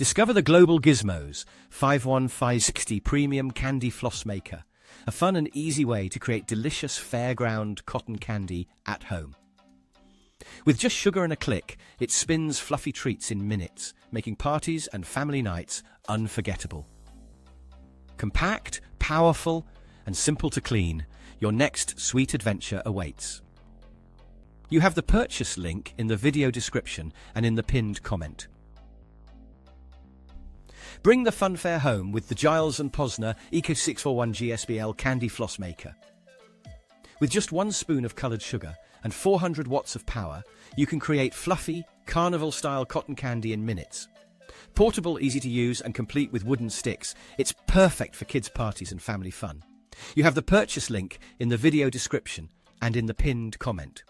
Discover the Global Gizmos 51560 Premium Candy Floss Maker, a fun and easy way to create delicious fairground cotton candy at home. With just sugar and a click, it spins fluffy treats in minutes, making parties and family nights unforgettable. Compact, powerful, and simple to clean, your next sweet adventure awaits. You have the purchase link in the video description and in the pinned comment. Bring the funfair home with the Giles & Posner Eco 641 GSBL Candy Floss Maker. With just 1 spoon of coloured sugar and 400 watts of power, you can create fluffy, carnival-style cotton candy in minutes. Portable, easy to use, and complete with wooden sticks, it's perfect for kids' parties and family fun. You have the purchase link in the video description and in the pinned comment.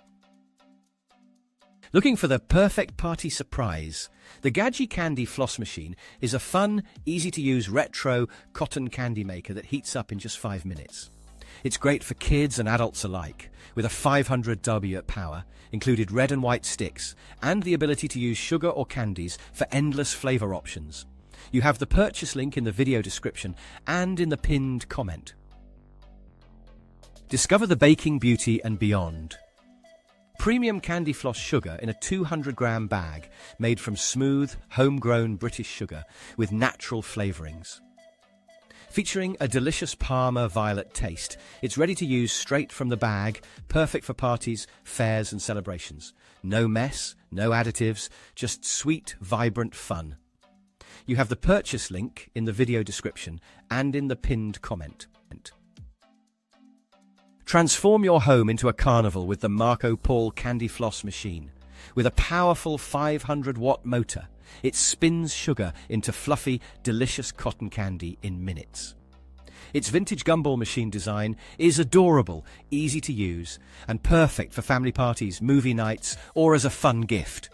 Looking for the perfect party surprise? The Gadgie Candy Floss Machine is a fun, easy-to-use retro cotton candy maker that heats up in just 5 minutes. It's great for kids and adults alike, with a 500 W power, included red and white sticks, and the ability to use sugar or candies for endless flavour options. You have the purchase link in the video description and in the pinned comment. Discover the baking beauty and beyond. Premium candy floss sugar in a 200-gram bag made from smooth, homegrown British sugar with natural flavourings. Featuring a delicious Parma violet taste, it's ready to use straight from the bag, perfect for parties, fairs and celebrations. No mess, no additives, just sweet, vibrant fun. You have the purchase link in the video description and in the pinned comment. Transform your home into a carnival with the Marco Polo Candy Floss Machine. With a powerful 500-watt motor, it spins sugar into fluffy, delicious cotton candy in minutes. Its vintage gumball machine design is adorable, easy to use, and perfect for family parties, movie nights, or as a fun gift.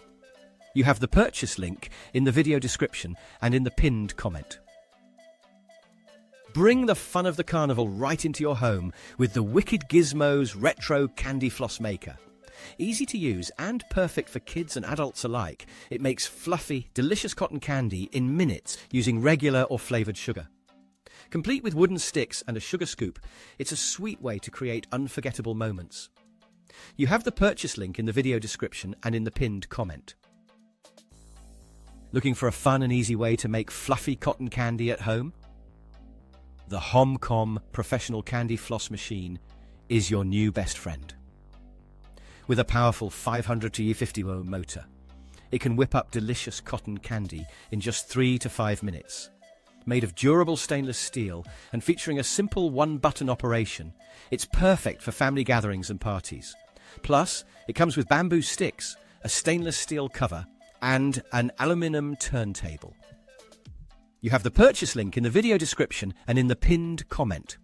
You have the purchase link in the video description and in the pinned comment. Bring the fun of the carnival right into your home with the Wicked Gizmos Retro Candy Floss Maker. Easy to use and perfect for kids and adults alike, it makes fluffy, delicious cotton candy in minutes using regular or flavoured sugar. Complete with wooden sticks and a sugar scoop, it's a sweet way to create unforgettable moments. You have the purchase link in the video description and in the pinned comment. Looking for a fun and easy way to make fluffy cotton candy at home? The HomCom Professional Candy Floss Machine is your new best friend. With a powerful 500 to 50 ohm motor, it can whip up delicious cotton candy in just 3 to 5 minutes. Made of durable stainless steel and featuring a simple one-button operation, it's perfect for family gatherings and parties. Plus, it comes with bamboo sticks, a stainless steel cover, and an aluminium turntable. You have the purchase link in the video description and in the pinned comment.